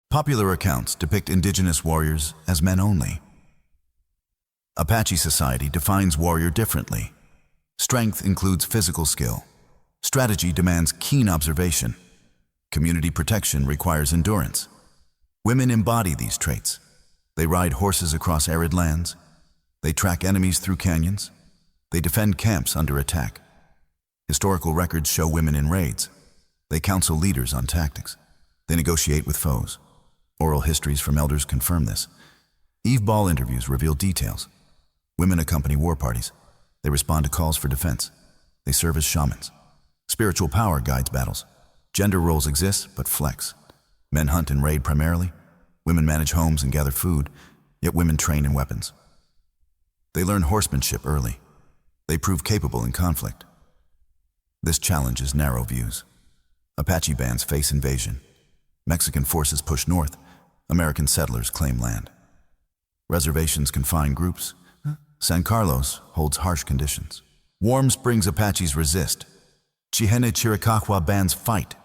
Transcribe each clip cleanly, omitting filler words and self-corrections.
Popular accounts depict indigenous warriors as men only. Apache society defines warrior differently. Strength includes physical skill. Strategy demands keen observation. Community protection requires endurance. Women embody these traits. They ride horses across arid lands. They track enemies through canyons. They defend camps under attack. Historical records show women in raids. They counsel leaders on tactics. They negotiate with foes. Oral histories from elders confirm this. Eve Ball interviews reveal details. Women accompany war parties. They respond to calls for defense. They serve as shamans. Spiritual power guides battles. Gender roles exist, but flex. Men hunt and raid primarily. Women manage homes and gather food, yet women train in weapons. They learn horsemanship early. They prove capable in conflict. This challenges narrow views. Apache bands face invasion. Mexican forces push north. American settlers claim land. Reservations confine groups. San Carlos holds harsh conditions. Warm Springs Apaches resist. Chihenne Chiricahua bands fight.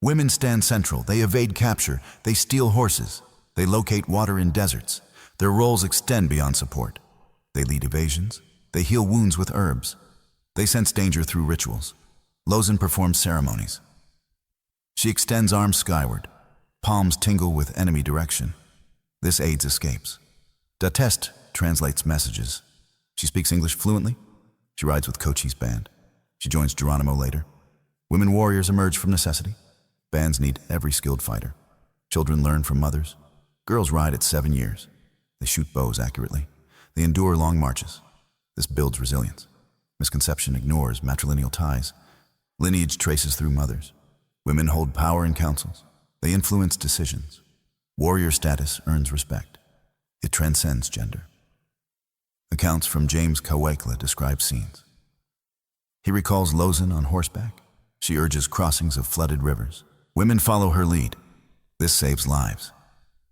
Women stand central. They evade capture. They steal horses. They locate water in deserts. Their roles extend beyond support. They lead evasions. They heal wounds with herbs. They sense danger through rituals. Lozen performs ceremonies. She extends arms skyward. Palms tingle with enemy direction. This aids escapes. Dahteste translates messages. She speaks English fluently. She rides with Cochise band. She joins Geronimo later. Women warriors emerge from necessity. Bands need every skilled fighter. Children learn from mothers. Girls ride at 7 years. They shoot bows accurately. They endure long marches. This builds resilience. Misconception ignores matrilineal ties. Lineage traces through mothers. Women hold power in councils. They influence decisions. Warrior status earns respect. It transcends gender. Accounts from James Kawekla describe scenes. He recalls Lozen on horseback. She urges crossings of flooded rivers. Women follow her lead. This saves lives.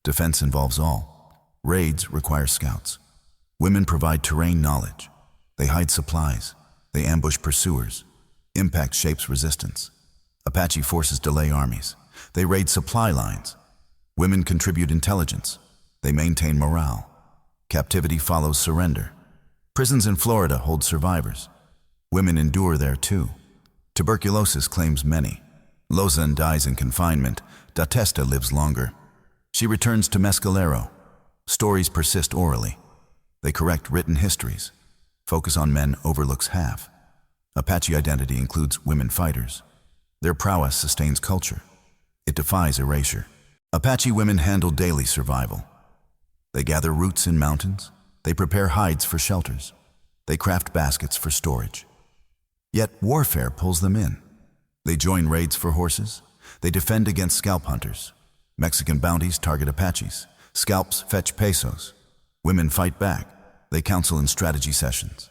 Defense involves all. Raids require scouts. Women provide terrain knowledge. They hide supplies. They ambush pursuers. Impact shapes resistance. Apache forces delay armies. They raid supply lines. Women contribute intelligence. They maintain morale. Captivity follows surrender. Prisons in Florida hold survivors. Women endure there too. Tuberculosis claims many. Lozen dies in confinement. Dahteste lives longer. She returns to Mescalero. Stories persist orally. They correct written histories. Focus on men overlooks half. Apache identity includes women fighters. Their prowess sustains culture. It defies erasure. Apache women handle daily survival. They gather roots in mountains. They prepare hides for shelters. They craft baskets for storage. Yet warfare pulls them in. They join raids for horses. They defend against scalp hunters. Mexican bounties target Apaches. Scalps fetch pesos. Women fight back. They counsel in strategy sessions.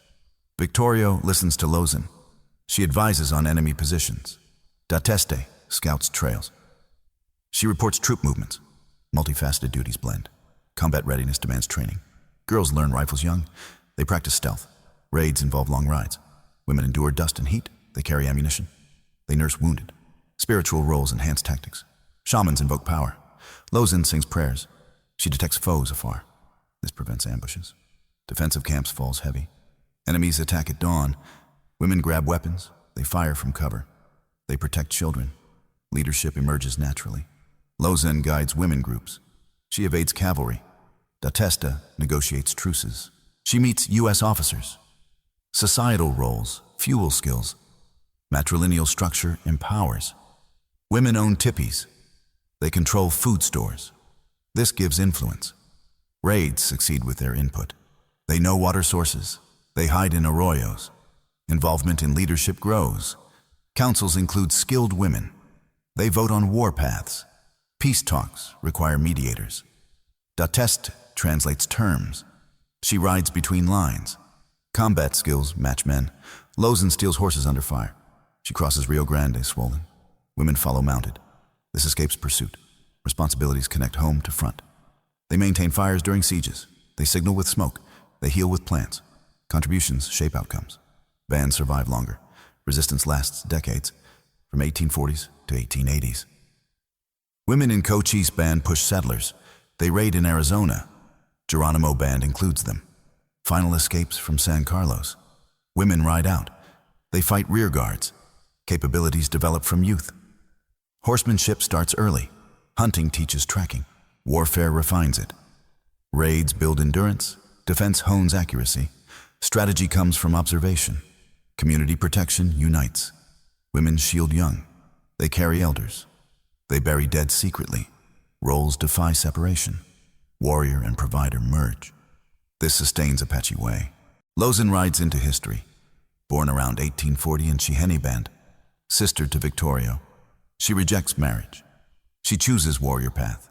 Victorio listens to Lozen. She advises on enemy positions. Dahteste scouts trails. She reports troop movements. Multifaceted duties blend. Combat readiness demands training. Girls learn rifles young. They practice stealth. Raids involve long rides. Women endure dust and heat. They carry ammunition. They nurse wounded. Spiritual roles enhance tactics. Shamans invoke power. Lozen sings prayers. She detects foes afar. This prevents ambushes. Defensive camps falls heavy. Enemies attack at dawn. Women grab weapons. They fire from cover. They protect children. Leadership emerges naturally. Lozen guides women groups. She evades cavalry. Dahteste negotiates truces. She meets U.S. officers. Societal roles, fuel skills. Matrilineal structure empowers. Women own tippies. They control food stores. This gives influence. Raids succeed with their input. They know water sources. They hide in arroyos. Involvement in leadership grows. Councils include skilled women. They vote on war paths. Peace talks require mediators. Dahteste translates terms. She rides between lines. Combat skills match men. Lozen steals horses under fire. She crosses Rio Grande swollen. Women follow mounted. This escapes pursuit. Responsibilities connect home to front. They maintain fires during sieges. They signal with smoke. They heal with plants. Contributions shape outcomes. Bands survive longer. Resistance lasts decades, from 1840s to 1880s. Women in Cochise Band push settlers. They raid in Arizona. Geronimo Band includes them. Final escapes from San Carlos. Women ride out. They fight rear guards. Capabilities develop from youth. Horsemanship starts early. Hunting teaches tracking. Warfare refines it. Raids build endurance. Defense hones accuracy. Strategy comes from observation. Community protection unites. Women shield young. They carry elders. They bury dead secretly. Roles defy separation. Warrior and provider merge. This sustains Apache way. Lozen rides into history. Born around 1840 in Chihenne Band, sister to Victorio. She rejects marriage. She chooses warrior path.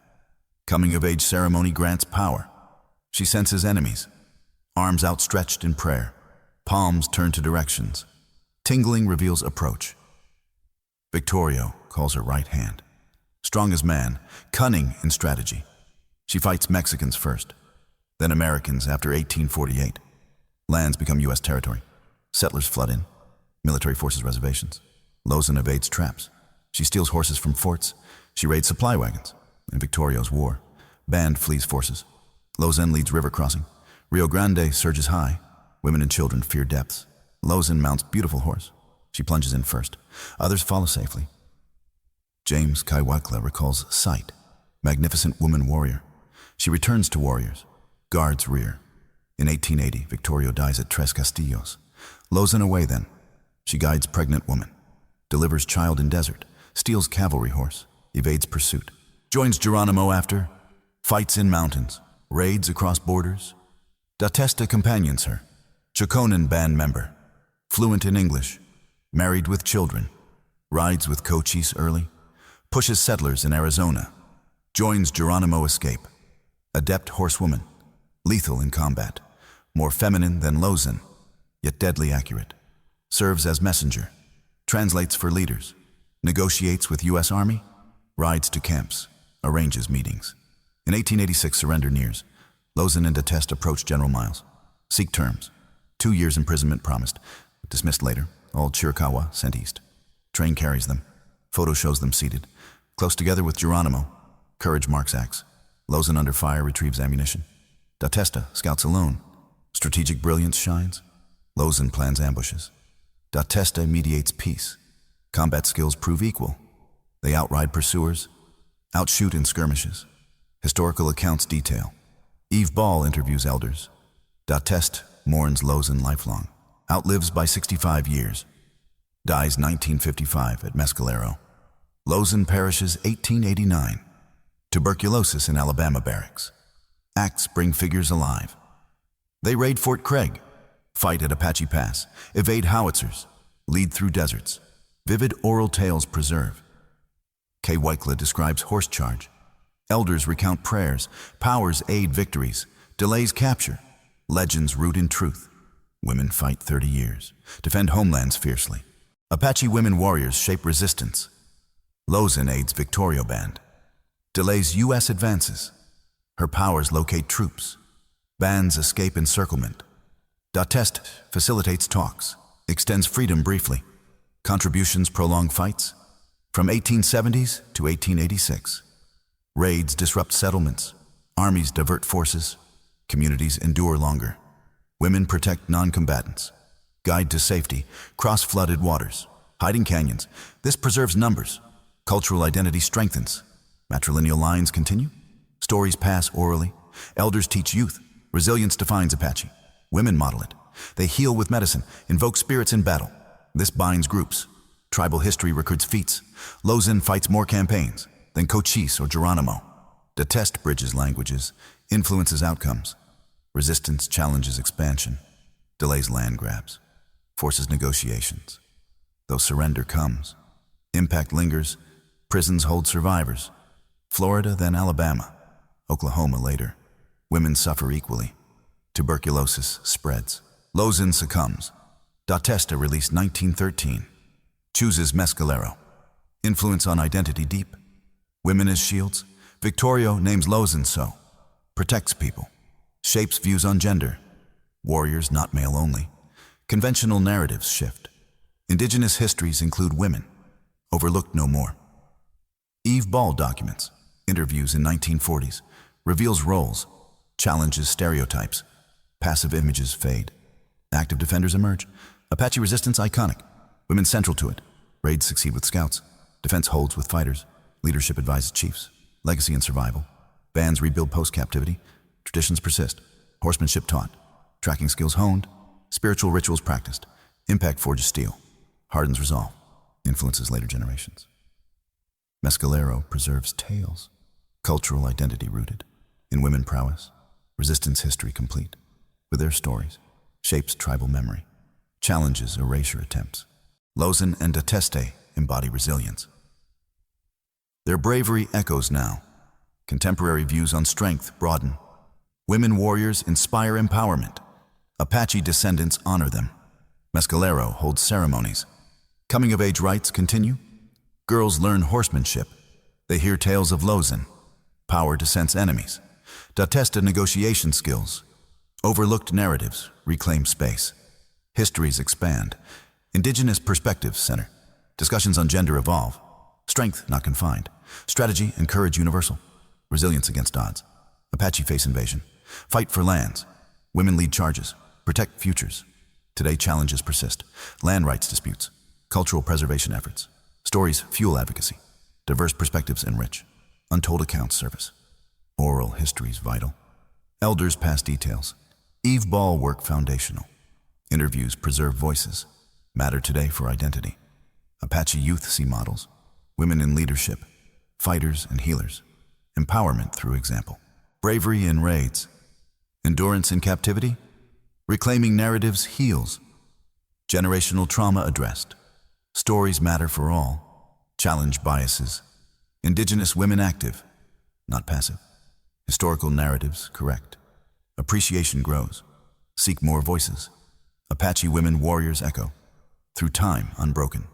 Coming-of-age ceremony grants power. She senses enemies. Arms outstretched in prayer. Palms turn to directions. Tingling reveals approach. Victorio calls her right hand. Strong as man, cunning in strategy. She fights Mexicans first, then Americans after 1848. Lands become U.S. territory. Settlers flood in. Military forces reservations. Lozen evades traps. She steals horses from forts. She raids supply wagons. In Victorio's war, Band flees forces. Lozen leads river crossing. Rio Grande surges high. Women and children fear depths. Lozen mounts beautiful horse. She plunges in first. Others follow safely. James Kaiwakla recalls sight. Magnificent woman warrior. She returns to warriors. Guards rear. In 1880, Victorio dies at Tres Castillos. Lozen away then. She guides pregnant woman. Delivers child in desert. Steals cavalry horse. Evades pursuit. Joins Geronimo after. Fights in mountains. Raids across borders. Dahteste companions her. Chokonen band member. Fluent in English. Married with children. Rides with Cochise early. Pushes settlers in Arizona. Joins Geronimo escape. Adept horsewoman. Lethal in combat. More feminine than Lozen, yet deadly accurate. Serves as messenger. Translates for leaders. Negotiates with U.S. Army. Rides to camps. Arranges meetings. In 1886, surrender nears. Lozen and Dahteste approach General Miles. Seek terms. 2 years imprisonment promised. Dismissed later. All Chiricahua sent east. Train carries them. Photo shows them seated. Close together with Geronimo. Courage marks axe. Lozen under fire retrieves ammunition. Dahteste scouts alone. Strategic brilliance shines. Lozen plans ambushes. Dahteste mediates peace. Combat skills prove equal. They outride pursuers. Outshoot in skirmishes. Historical accounts detail. Eve Ball interviews elders. Dahteste mourns Lozen lifelong. Outlives by 65 years. Dies 1955 at Mescalero. Lozen perishes 1889. Tuberculosis in Alabama barracks. Acts bring figures alive. They raid Fort Craig, fight at Apache Pass, evade howitzers, lead through deserts. Vivid oral tales preserve. K. Weichla describes horse charge. Elders recount prayers, powers aid victories, delays capture, legends root in truth. Women fight 30 years, defend homelands fiercely. Apache women warriors shape resistance. Lozen aids Victorio Band. Delays U.S. advances. Her powers locate troops. Bands escape encirclement. Dahteste facilitates talks, extends freedom briefly. Contributions prolong fights. From 1870s to 1886. Raids disrupt settlements. Armies divert forces. Communities endure longer. Women protect non-combatants. Guide to safety, cross flooded waters, hiding canyons. This preserves numbers. Cultural identity strengthens. Matrilineal lines continue. Stories pass orally. Elders teach youth. Resilience defines Apache. Women model it. They heal with medicine, invoke spirits in battle. This binds groups. Tribal history records feats. Lozen fights more campaigns than Cochise or Geronimo. Dahteste bridges languages, influences outcomes. Resistance challenges expansion, delays land grabs, forces negotiations. Though surrender comes, impact lingers, prisons hold survivors. Florida, then Alabama, Oklahoma later. Women suffer equally. Tuberculosis spreads. Lozen succumbs. Dahteste released 1913. Chooses Mescalero. Influence on identity deep. Women as shields. Victorio names Lozen so. Protects people. Shapes views on gender. Warriors not male only. Conventional narratives shift. Indigenous histories include women. Overlooked no more. Eve Ball documents, interviews in 1940s, reveals roles, challenges stereotypes, passive images fade. Active defenders emerge. Apache resistance iconic. Women central to it. Raids succeed with scouts. Defense holds with fighters. Leadership advises chiefs. Legacy and survival. Bands rebuild post-captivity. Traditions persist. Horsemanship taught. Tracking skills honed. Spiritual rituals practiced. Impact forges steel. Hardens resolve. Influences later generations. Mescalero preserves tales. Cultural identity rooted. In women prowess. Resistance history complete. With their stories. Shapes tribal memory. Challenges erasure attempts. Lozen and Dahteste embody resilience. Their bravery echoes now. Contemporary views on strength broaden. Women warriors inspire empowerment. Apache descendants honor them. Mescalero holds ceremonies. Coming-of-age rites continue. Girls learn horsemanship. They hear tales of Lozen. Power to sense enemies. Dahteste negotiation skills. Overlooked narratives reclaim space. Histories expand. Indigenous perspectives center. Discussions on gender evolve. Strength not confined. Strategy and courage universal. Resilience against odds. Apache face invasion. Fight for lands. Women lead charges. Protect futures. Today challenges persist. Land rights disputes. Cultural preservation efforts. Stories fuel advocacy. Diverse perspectives enrich. Untold accounts service. Oral histories vital. Elders pass details. Eve Ball work foundational. Interviews preserve voices. Matter today for identity. Apache youth see models. Women in leadership. Fighters and healers. Empowerment through example. Bravery in raids. Endurance in captivity. Reclaiming narratives heals. Generational trauma addressed. Stories matter for all. Challenge biases. Indigenous women active, not passive. Historical narratives correct. Appreciation grows. Seek more voices. Apache women warriors echo. Through time unbroken.